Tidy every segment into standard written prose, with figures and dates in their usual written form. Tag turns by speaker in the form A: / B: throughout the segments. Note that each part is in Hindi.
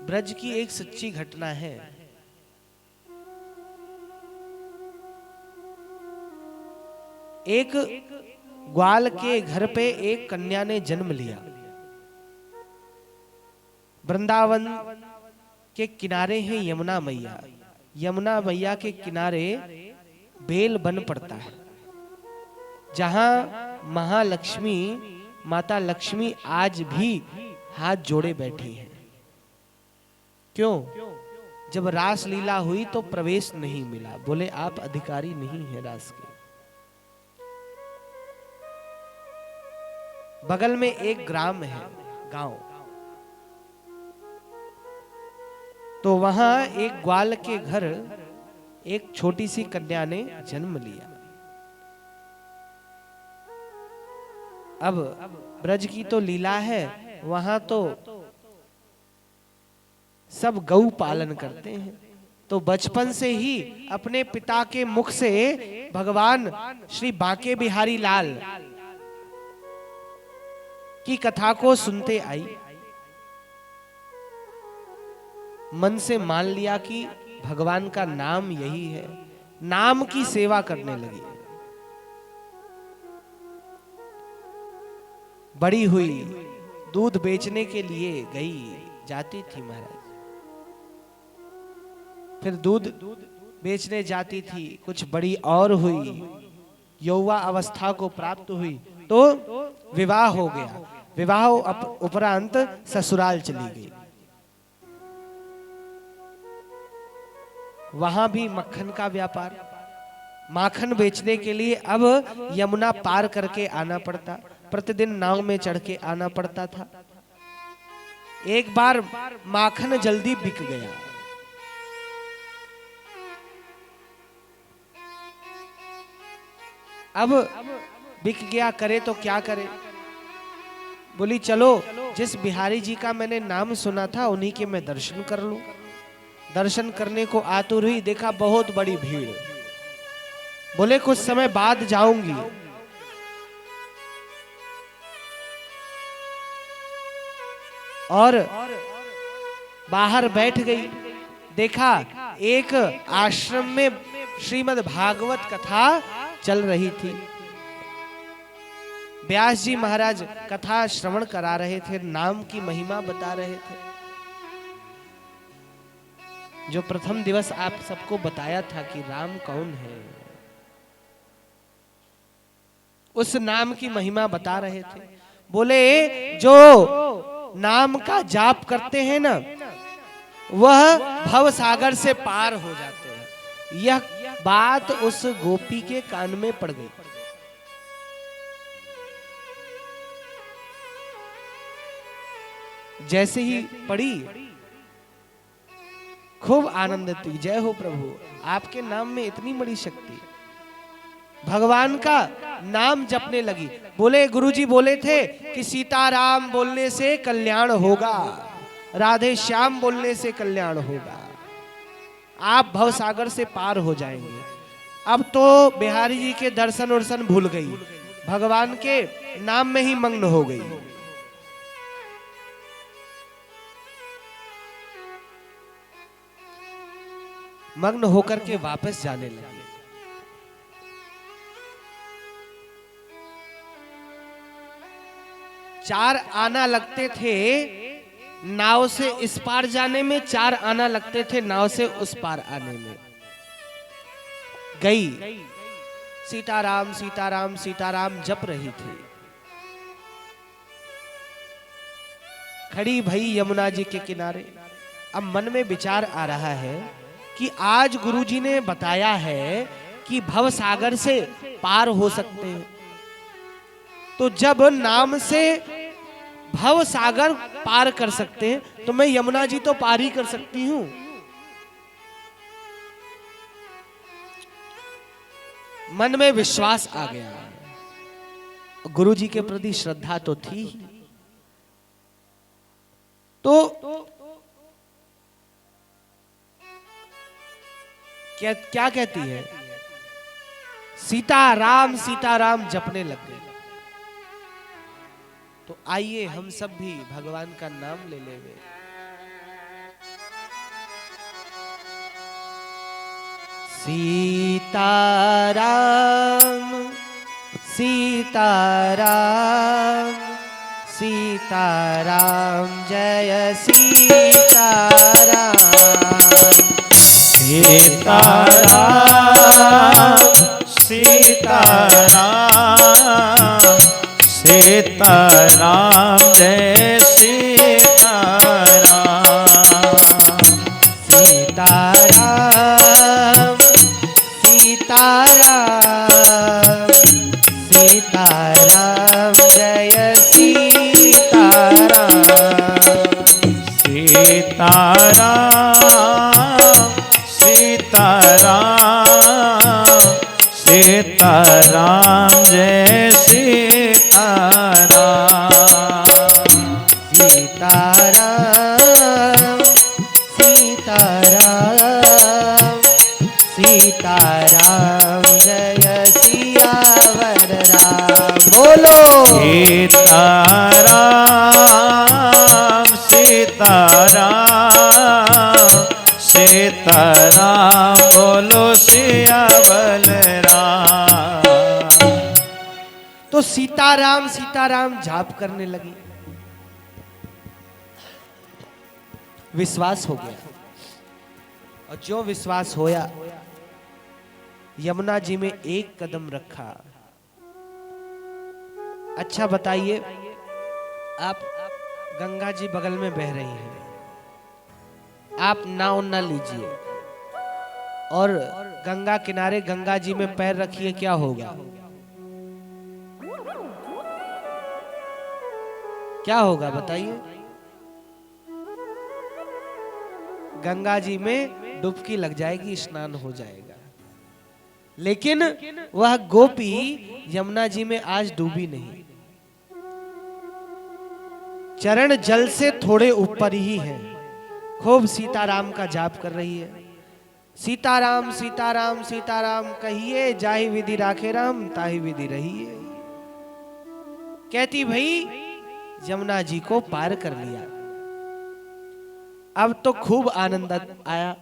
A: ब्रज की एक सच्ची घटना है। एक ग्वाल के घर पे एक कन्या ने जन्म लिया। वृंदावन के किनारे है यमुना मैया। यमुना मैया के किनारे बेल बन पड़ता है, जहां महालक्ष्मी माता लक्ष्मी आज भी हाथ जोड़े बैठी हैं। क्यों? जब रास लीला हुई तो प्रवेश नहीं मिला, बोले आप अधिकारी नहीं हैं रास के। बगल में एक ग्राम है, गांव, तो वहां एक ग्वाल के घर एक छोटी सी कन्या ने जन्म लिया। अब ब्रज की तो लीला है, वहां तो सब गौ पालन करते हैं। तो बचपन से ही अपने पिता के मुख से भगवान श्री बांके बिहारी लाल की कथा को सुनते आई। मन से मान लिया कि भगवान का नाम यही है, नाम की सेवा करने लगी। बड़ी हुई, दूध बेचने के लिए गई, जाती थी महाराज। फिर दूध बेचने जाती थी, कुछ बड़ी और हुई, यौवा अवस्था को प्राप्त हुई तो विवाह हो गया। विवाह उपरांत ससुराल चली गई। वहां भी मक्खन का व्यापार, माखन बेचने के लिए अब यमुना पार करके आना पड़ता, प्रतिदिन नाव में चढ़ के आना पड़ता था। एक बार माखन जल्दी बिक गया। अब बिक गया, करे तो क्या करे। बोली चलो जिस बिहारी जी का मैंने नाम सुना था उन्हीं के मैं दर्शन कर लूं। दर्शन करने को आतुर हुई, देखा बहुत बड़ी भीड़। बोले कुछ समय बाद जाऊंगी। और बाहर बैठ गई। देखा एक आश्रम में श्रीमद् भागवत कथा चल रही थी। व्यास जी महाराज कथा श्रवण करा रहे थे, नाम की महिमा बता रहे थे। जो प्रथम दिवस आप सबको बताया था कि राम कौन है, उस नाम की महिमा बता रहे थे। बोले जो नाम का जाप करते हैं ना, वह भव सागर से पार हो जाते हैं। यह बात उस गोपी के कान में पड़ गई। जैसे ही पड़ी, खूब आनंदित हुई। जय हो प्रभु, आपके नाम में इतनी बड़ी शक्ति। भगवान का नाम जपने लगी। बोले गुरुजी बोले थे कि सीताराम बोलने से कल्याण होगा, राधे श्याम बोलने से कल्याण होगा, आप भवसागर से पार हो जाएंगे। अब तो बिहारी जी के दर्शन वर्शन भूल गई, भगवान के नाम में ही मग्न हो गई। मग्न होकर के वापस जाने लगी। चार आना लगते थे नाव से इस पार जाने में, 4 आना लगते थे नाव से उस पार आने में। गई, सीताराम सीताराम सीताराम जप रही थी। खड़ी भई यमुना जी के किनारे। अब मन में विचार आ रहा है कि आज गुरुजी ने बताया है कि भव सागर से पार हो सकते हैं, तो जब नाम से भव सागर पार कर सकते हैं तो मैं यमुना जी तो पार ही कर सकती हूं। मन में विश्वास आ गया। गुरु जी के प्रति श्रद्धा तो थी ही। तो क्या कहती है, सीताराम जपने लग गई। तो आइए हम सब भी भगवान का नाम ले लेंगे। सीताराम सीताराम सीताराम जय सीताराम
B: सीताराम सीताराम सीताराम जय सीताराम
A: सीताराम सीताराम सीताराम जय सीताराम
B: सीताराम सीताराम सीताराम जय सीताराम
A: सीताराम सीताराम सीताराम जय सियावर राम बोलो
B: सीताराम सीताराम सीताराम बोलो सियावर राम।
A: तो सीताराम सीताराम जाप करने लगी। विश्वास हो गया और जो विश्वास होया यमुना जी में एक कदम रखा। अच्छा बताइए, आप गंगा जी बगल में बह रही हैं, आप नाव ना लीजिए और गंगा किनारे गंगा जी में पैर रखिए, क्या होगा? क्या होगा बताइए? गंगा जी में डुबकी लग जाएगी, स्नान हो जाएगा। लेकिन वह गोपी यमुना जी में आज डूबी नहीं, चरण जल से थोड़े ऊपर ही है। खूब सीताराम का जाप कर रही है। सीताराम सीताराम सीताराम कहिए, जाहि विधि राखे राम ताहि विधि रहिए। कहती भाई यमुना जी को पार कर लिया। अब तो खूब आनंद आया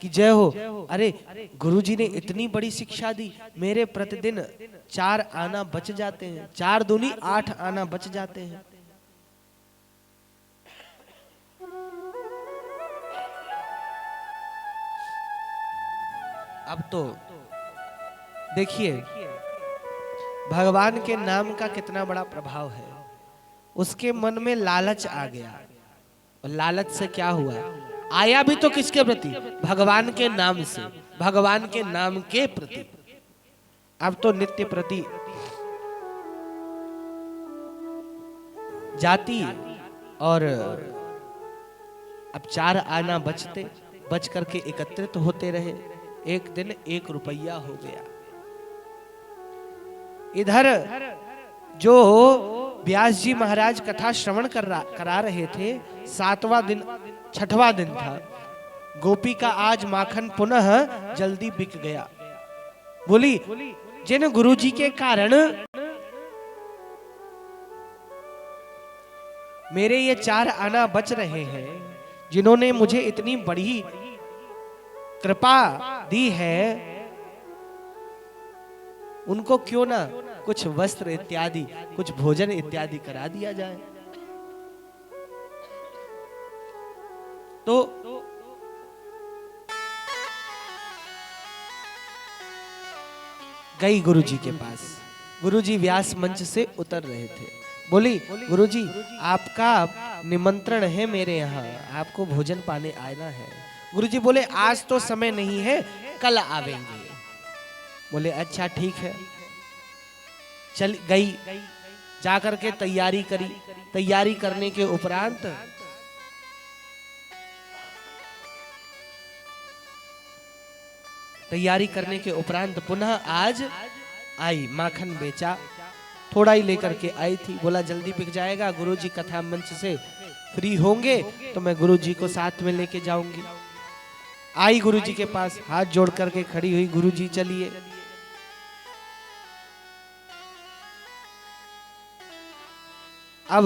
A: कि जय हो, अरे गुरुजी ने इतनी बड़ी शिक्षा दी, मेरे प्रतिदिन 4 आना बच जाते हैं, 4 दूनी 8 आना बच जाते हैं। अब तो देखिए भगवान के नाम का कितना बड़ा प्रभाव है। उसके मन में लालच आ गया और लालच से क्या हुआ? आया भी तो किसके प्रति? भगवान के नाम से, भगवान के नाम के प्रति। अब तो नित्य प्रति जाती और अब 4 आना बच करके एकत्रित होते रहे। एक दिन 1 रुपया हो गया। इधर जो व्यास जी महाराज कथा श्रवण करा रहे थे, 7वां दिन 6वां दिन था। गोपी का आज माखन पुनः जल्दी बिक गया। बोली जिन गुरुजी के कारण मेरे ये 4 आना बच रहे हैं, जिन्होंने मुझे इतनी बड़ी कृपा दी है, उनको क्यों ना कुछ वस्त्र इत्यादि, कुछ भोजन इत्यादि करा दिया जाए। तो गई गुरुजी के पास। गुरुजी व्यास मंच से उतर रहे थे। बोली गुरुजी आपका निमंत्रण है मेरे यहाँ, आपको भोजन पाने आना है। गुरुजी बोले आज तो समय नहीं है, कल आवेंगे। बोले अच्छा ठीक है। चल गई, जाकर के तैयारी करी। तैयारी करने के उपरांत पुनः आज आई, माखन बेचा, थोड़ा ही लेकर के आई थी। बोला जल्दी बिक जाएगा, गुरुजी कथा मंच से फ्री होंगे तो मैं गुरुजी को साथ में लेके जाऊंगी। आई गुरुजी के पास, हाथ जोड़ करके खड़ी हुई, गुरुजी चलिए। अब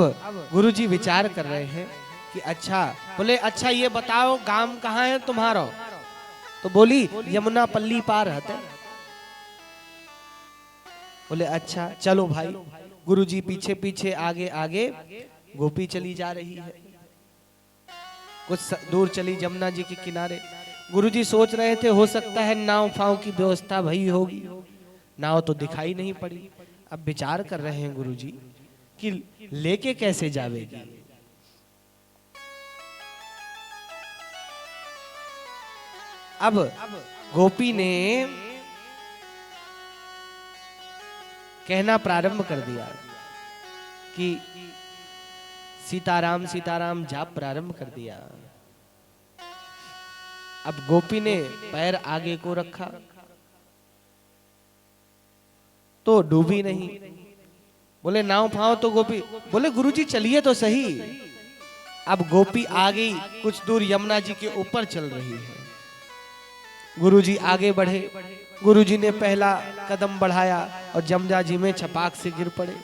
A: गुरुजी विचार कर रहे हैं कि अच्छा, बोले अच्छा ये बताओ गांव कहाँ है तुम्हारा? तो बोली यमुना पल्ली पार हते। बोले अच्छा चलो भाई। गुरुजी पीछे पीछे आगे आगे, गोपी चली जा रही है। कुछ दूर चली जमुना जी के किनारे। गुरुजी सोच रहे थे हो सकता है नाव फाव की व्यवस्था भई होगी, नाव तो दिखाई नहीं पड़ी। अब विचार कर रहे हैं गुरुजी कि लेके कैसे जावेगी। अब गोपी ने कहना प्रारंभ कर दिया कि सीताराम सीताराम जाप प्रारंभ कर दिया। अब गोपी ने पैर आगे को रखा तो डूबी नहीं। बोले नाव फाव तो गोपी, बोले गुरुजी चलिए तो सही। अब गोपी आ गई, कुछ दूर यमुना जी के ऊपर चल रही है। गुरुजी आगे बढ़े। गुरुजी ने पहला कदम बढ़ाया और यमुना जी में छपाक से गिर पड़े।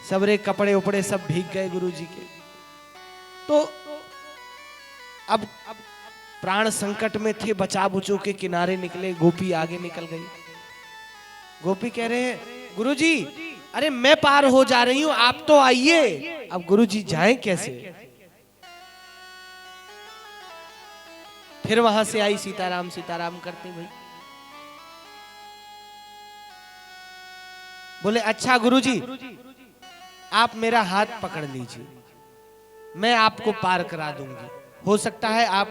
A: सबरे कपड़े उपड़े सब भीग गए गुरुजी के। तो अब प्राण संकट में थे, बचा बुचो के किनारे निकले। गोपी आगे निकल गई। गोपी कह रहे हैं गुरुजी अरे मैं पार हो जा रही हूं, आप तो आइए। अब गुरुजी जाएं कैसे। फिर वहां से आई सीताराम सीताराम करते भाई। बोले अच्छा गुरुजी आप मेरा हाथ पकड़ लीजिए, मैं आपको पार करा दूंगी। हो सकता है आप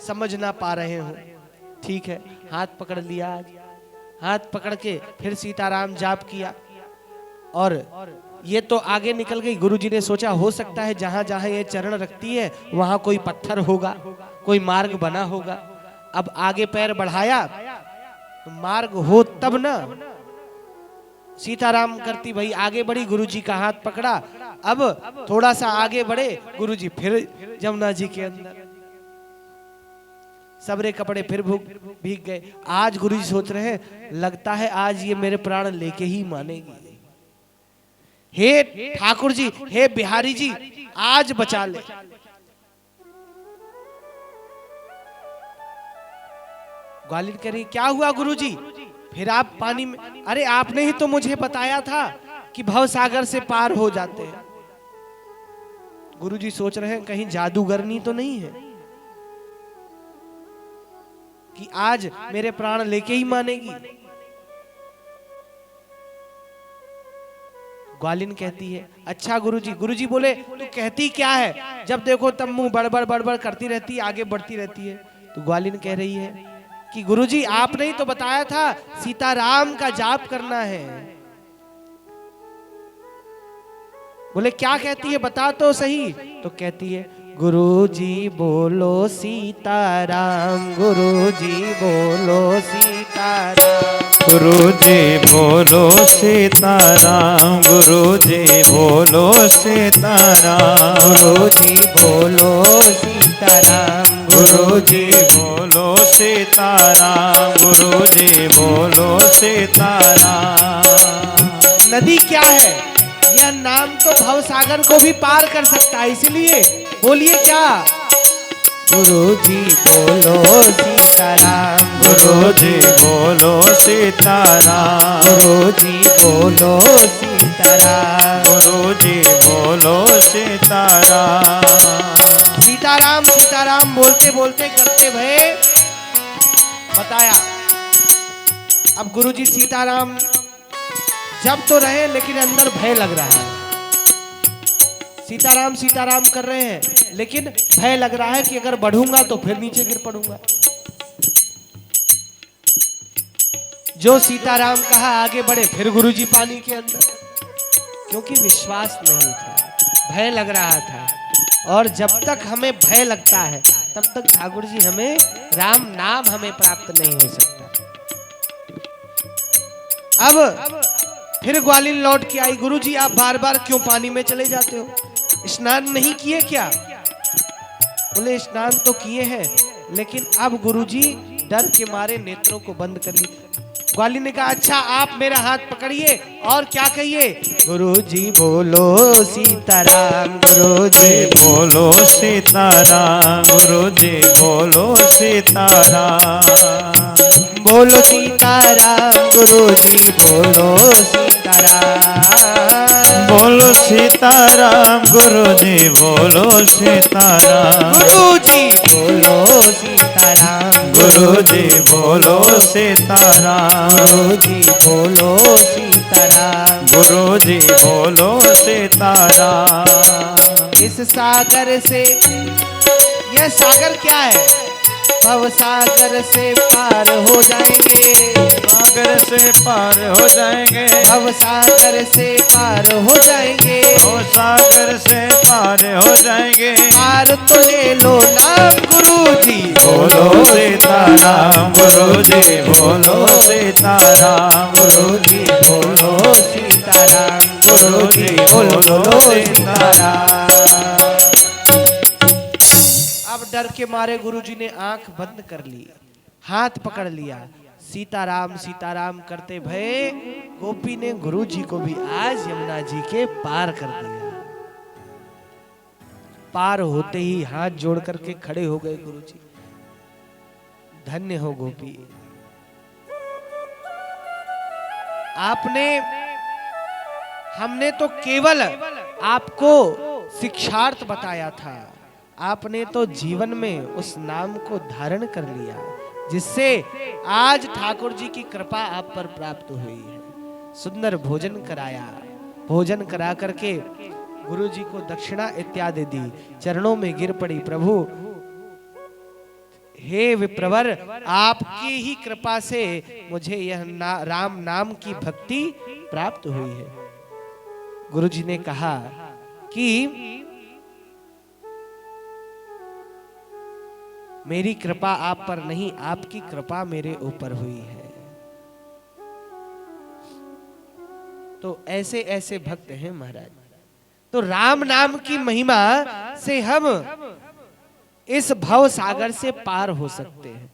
A: समझ ना पा रहे हो। ठीक है, हाथ पकड़ लिया। हाथ पकड़ के फिर सीताराम जाप किया और ये तो आगे निकल गई। गुरुजी ने सोचा हो सकता है जहां जहां ये चरण रखती है वहां कोई पत्थर होगा, कोई मार्ग बना होगा। अब आगे पैर बढ़ाया तो मार्ग हो तब ना। सीताराम करती भाई आगे बढ़ी, गुरुजी का हाथ पकड़ा। अब थोड़ा सा आगे बढ़े, गुरुजी फिर यमुना जी के अंदर। सबरे कपड़े फिर भीग गए। आज गुरुजी सोच रहे हैं लगता है आज ये मेरे प्राण लेके ही मानेगी। हे ठाकुर जी, हे बिहारी जी आज बचा ले। ग्वालिन कह रही क्या हुआ गुरुजी, फिर आप पानी में। अरे आपने ही तो मुझे बताया था कि भव सागर से पार हो जाते हैं। गुरुजी सोच रहे हैं कहीं जादूगरनी तो नहीं है कि आज मेरे प्राण लेके ही मानेगी। ग्वालिन कहती है अच्छा गुरुजी। गुरुजी बोले तू कहती क्या है, जब देखो तब मुंह बड़बड़ बड़बड़ करती रहती, आगे बढ़ती रहती है। तो ग्वालिन कह रही है कि गुरुजी आपने ही तो बताया था सीताराम का जाप करना है। बोले क्या कहती है बता तो सही। तो कहती है गुरुजी बोलो सीताराम, गुरुजी बोलो सीताराम,
B: गुरुजी बोलो सीताराम, गुरुजी बोलो सीताराम,
A: गुरुजी बोलो सीताराम,
B: गुरुजी बोलो सीताराम, गुरुजी बोलो सीताराम।
A: नदी क्या है, यह नाम तो भव सागर को भी पार कर सकता है, इसलिए बोलिए क्या। गुरुजी बोलो सीताराम,
B: गुरुजी बोलो सीताराम,
A: गुरुजी बोलो सीताराम,
B: गुरुजी बोलो सीताराम।
A: सीताराम सीताराम बोलते बोलते करते भय बताया। अब गुरुजी सीताराम जब तो रहे लेकिन अंदर भय लग रहा है। सीताराम सीताराम कर रहे हैं लेकिन भय लग रहा है कि अगर बढ़ूंगा तो फिर नीचे गिर पड़ूंगा। जो सीताराम कहा आगे बढ़े, फिर गुरुजी पानी के अंदर, क्योंकि विश्वास नहीं था, भय लग रहा था। और जब तक हमें भय लगता है तब तक ठाकुर जी हमें राम नाम हमें प्राप्त नहीं हो सकता। अब फिर ग्वालिन लौट के आई। गुरुजी आप बार बार क्यों पानी में चले जाते हो, स्नान नहीं किए क्या। बोले स्नान तो किए हैं लेकिन अब गुरुजी डर के मारे नेत्रों को बंद कर लिए। ग्वालिन ने कहा अच्छा आप मेरा हाथ पकड़िए और क्या कहिए, गुरुजी बोलो सीताराम, गुरुजी
B: बोलो सीताराम, गुरुजी बोलो सीताराम,
A: बोलो सीताराम, गुरुजी बोलो सीताराम,
B: बोलो सीताराम, गुरुजी बोलो सीताराम,
A: गुरुजी बोलो सीताराम,
B: गुरुजी बोलो सीताराम,
A: गुरुजी बोलो सीताराम,
B: गुरुजी बोलो सीताराम।
A: इस सागर से, यह सागर क्या है, भव सागर से पार हो जाएंगे,
B: सागर से पार हो जाएंगे,
A: भव सागर से पार हो जाएंगे,
B: भव सागर से पार हो जाएंगे,
A: पार तो ले लो नाम गुरुजी
B: बोलो सीताराम, गुरुजी बोलो सीताराम,
A: गुरुजी बोलो सीताराम, गुरुजी बोलो सीताराम। अब डर के मारे गुरुजी ने आंख बंद कर ली, हाथ पकड़ लिया, सीताराम सीताराम करते भये गोपी ने गुरुजी को भी आज यमुना जी के पार कर दिया। पार होते ही हाथ जोड़ करके खड़े हो गए गुरुजी, धन्य हो गोपी, आपने, हमने तो केवल आपको शिक्षार्थ बताया था, आपने तो जीवन में उस नाम को धारण कर लिया, जिससे आज ठाकुर जी की कृपा आप पर प्राप्त हुई है। सुंदर भोजन कराया, भोजन करा करके गुरु जी को दक्षिणा इत्यादि दी, चरणों में गिर पड़ी, प्रभु हे विप्रवर आपकी ही कृपा से मुझे यह राम नाम की भक्ति प्राप्त हुई है। गुरु जी ने कहा कि मेरी कृपा आप पर नहीं, आपकी कृपा मेरे ऊपर हुई है। तो ऐसे ऐसे भक्त हैं महाराज। तो राम नाम की महिमा से हम इस भव सागर से पार हो सकते हैं।